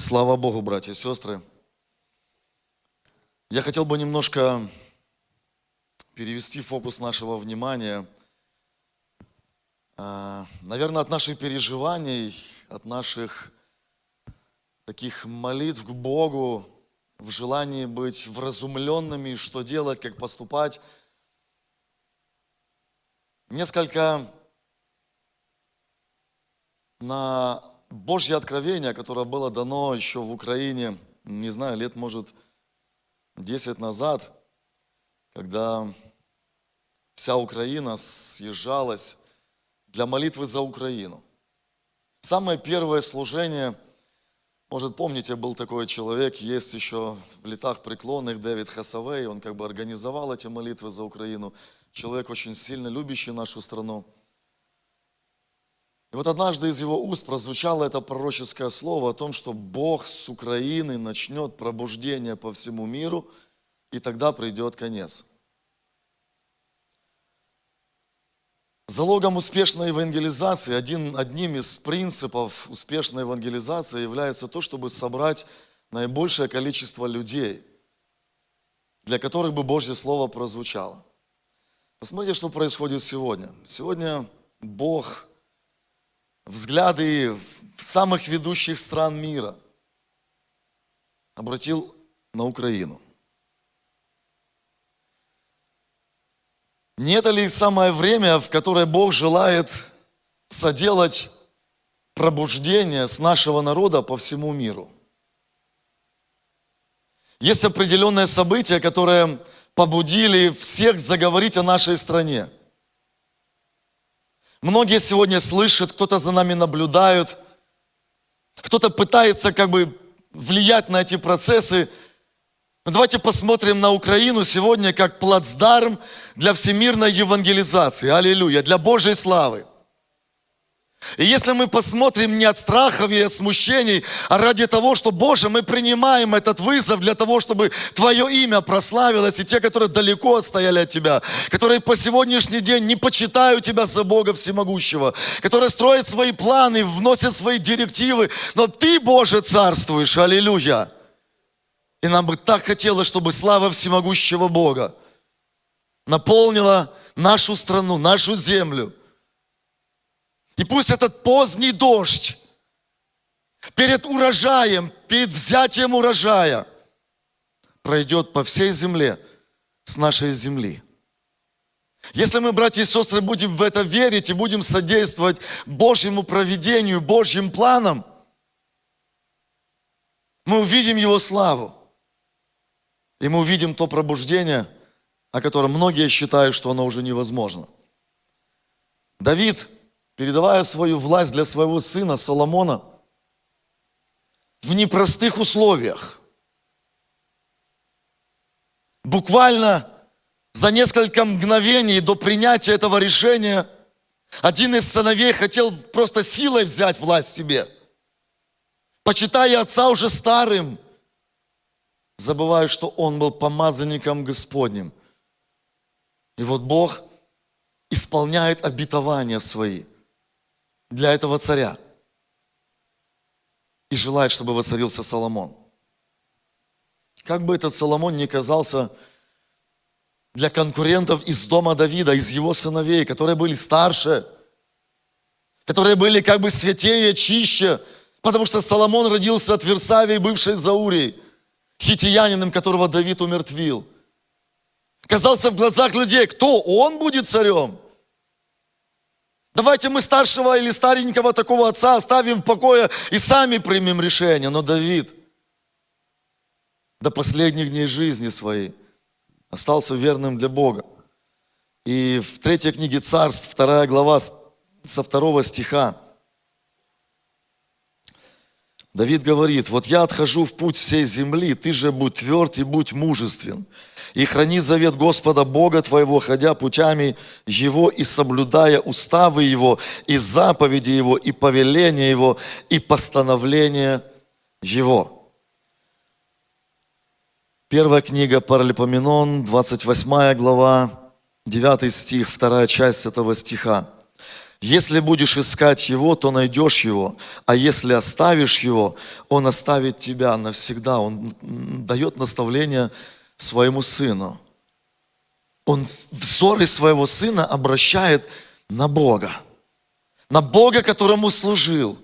Слава Богу, братья и сестры. Я хотел бы немножко перевести фокус нашего внимания, наверное, от наших переживаний, от наших таких молитв к Богу, в желании быть вразумленными, что делать, как поступать. Несколько на Божье откровение, которое было дано еще в Украине, не знаю, лет, может, 10 назад, когда вся Украина съезжалась для молитвы за Украину. Самое первое служение, может, помните, был такой человек, есть еще в летах преклонных, Дэвид Хасавей, он как бы организовал эти молитвы за Украину. Человек очень сильно любящий нашу страну. И вот однажды из его уст прозвучало это пророческое слово о том, что Бог с Украины начнет пробуждение по всему миру, и тогда придет конец. Залогом успешной евангелизации, одним из принципов успешной евангелизации является то, чтобы собрать наибольшее количество людей, для которых бы Божье Слово прозвучало. Посмотрите, что происходит сегодня. Сегодня Бог взгляды самых ведущих стран мира обратил на Украину. Не это ли самое время, в которое Бог желает соделать пробуждение с нашего народа по всему миру? Есть определенные события, которые побудили всех заговорить о нашей стране. Многие сегодня слышат, кто-то за нами наблюдает, кто-то пытается как бы влиять на эти процессы. Но давайте посмотрим на Украину сегодня как плацдарм для всемирной евангелизации. Аллилуйя, для Божьей славы. И если мы посмотрим не от страхов и от смущений, а ради того, что, Боже, мы принимаем этот вызов для того, чтобы Твое имя прославилось, и те, которые далеко отстояли от Тебя, которые по сегодняшний день не почитают Тебя за Бога Всемогущего, которые строят свои планы, вносят свои директивы, но Ты, Боже, царствуешь, аллилуйя. И нам бы так хотелось, чтобы слава Всемогущего Бога наполнила нашу страну, нашу землю. И пусть этот поздний дождь перед урожаем, перед взятием урожая пройдет по всей земле с нашей земли. Если мы, братья и сестры, будем в это верить и будем содействовать Божьему провидению, Божьим планам, мы увидим Его славу. И мы увидим то пробуждение, о котором многие считают, что оно уже невозможно. Давид, передавая свою власть для своего сына Соломона в непростых условиях, буквально за несколько мгновений до принятия этого решения, один из сыновей хотел просто силой взять власть себе, почитая отца уже старым, забывая, что он был помазанником Господним. И вот Бог исполняет обетования свои для этого царя. И желает, чтобы воцарился Соломон. Как бы этот Соломон ни казался для конкурентов из дома Давида, из его сыновей, которые были старше, которые были как бы святее, чище, потому что Соломон родился от Версавии, бывшей Заурии, хитиянином, которого Давид умертвил. Казался в глазах людей, кто он будет царем? Давайте мы старшего или старенького такого отца оставим в покое и сами примем решение. Но Давид до последних дней жизни своей остался верным для Бога. И в 3 книге Царств, 2 глава, со 2 стиха, Давид говорит: вот я отхожу в путь всей земли, ты же будь тверд и будь мужествен. И храни завет Господа Бога твоего, ходя путями Его и соблюдая уставы Его, и заповеди Его, и повеления Его, и постановления Его. Первая книга Паралипоменон, 28 глава, 9 стих, 2 часть этого стиха. Если будешь искать Его, то найдешь Его. А если оставишь Его, Он оставит тебя навсегда. Он дает наставление своему сыну. Он взоры своего сына обращает на Бога. На Бога, которому служил.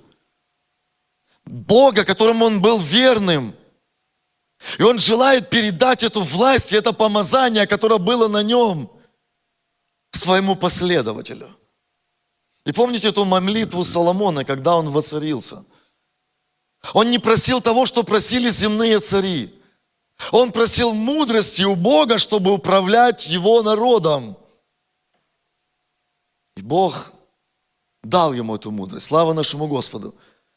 Бога, которому он был верным. И он желает передать эту власть, это помазание, которое было на нем, своему последователю. И помните эту молитву Соломона, когда он воцарился? Он не просил того, что просили земные цари. Он просил мудрости у Бога, чтобы управлять его народом. И Бог дал ему эту мудрость. Слава нашему Господу.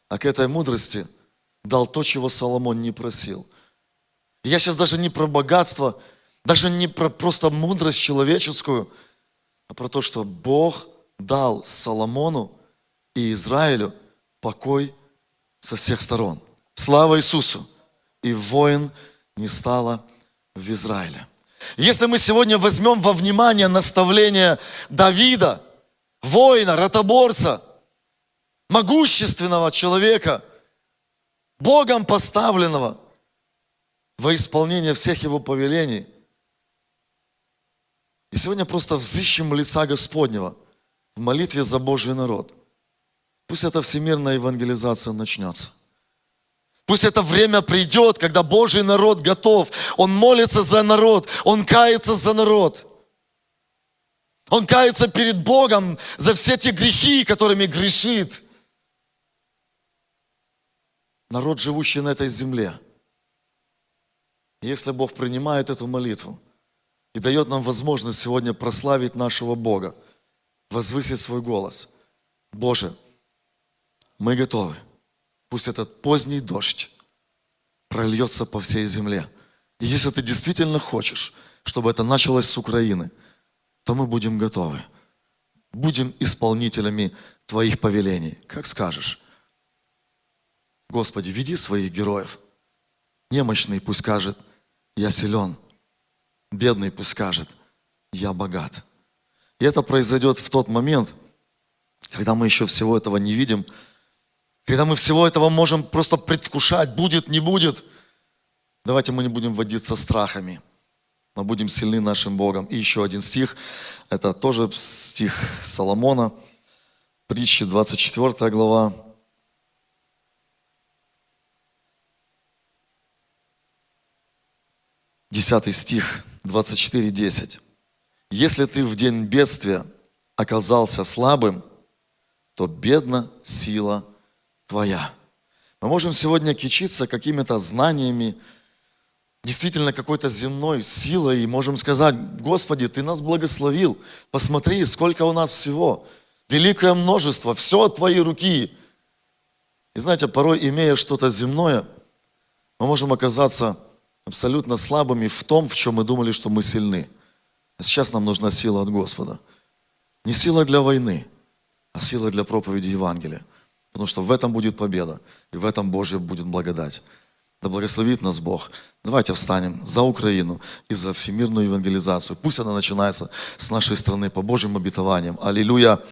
А к этой мудрости дал то, чего Соломон не просил. И я сейчас даже не про богатство, даже не про просто мудрость человеческую, а про то, что Бог дал Соломону и Израилю покой со всех сторон. Слава Иисусу! И войн не стало в Израиле. Если мы сегодня возьмем во внимание наставление Давида, воина, ротоборца, могущественного человека, Богом поставленного во исполнение всех его повелений, и сегодня просто взыщем лица Господнего в молитве за Божий народ. Пусть эта всемирная евангелизация начнется. Пусть это время придет, когда Божий народ готов. Он молится за народ, он кается за народ. Он кается перед Богом за все те грехи, которыми грешит народ, живущий на этой земле. И если Бог принимает эту молитву и дает нам возможность сегодня прославить нашего Бога, возвысить свой голос. Боже, мы готовы. Пусть этот поздний дождь прольется по всей земле. И если ты действительно хочешь, чтобы это началось с Украины, то мы будем готовы. Будем исполнителями Твоих повелений. Как скажешь. Господи, веди своих героев. Немощный пусть скажет, я силен. Бедный пусть скажет, я богат. И это произойдет в тот момент, когда мы еще всего этого не видим, когда мы всего этого можем просто предвкушать, будет, не будет. Давайте мы не будем водиться страхами, но будем сильны нашим Богом. И еще один стих, это тоже стих Соломона, Притчи, 24 глава. 10 стих, 24:10. Если ты в день бедствия оказался слабым, то бедна сила твоя. Мы можем сегодня кичиться какими-то знаниями, действительно какой-то земной силой, и можем сказать, Господи, Ты нас благословил, посмотри, сколько у нас всего, великое множество, все от Твоей руки. И знаете, порой, имея что-то земное, мы можем оказаться абсолютно слабыми в том, в чем мы думали, что мы сильны. А сейчас нам нужна сила от Господа. Не сила для войны, а сила для проповеди Евангелия. Потому что в этом будет победа, и в этом Божья будет благодать. Да благословит нас Бог. Давайте встанем за Украину и за всемирную евангелизацию. Пусть она начинается с нашей страны по Божьим обетованиям. Аллилуйя.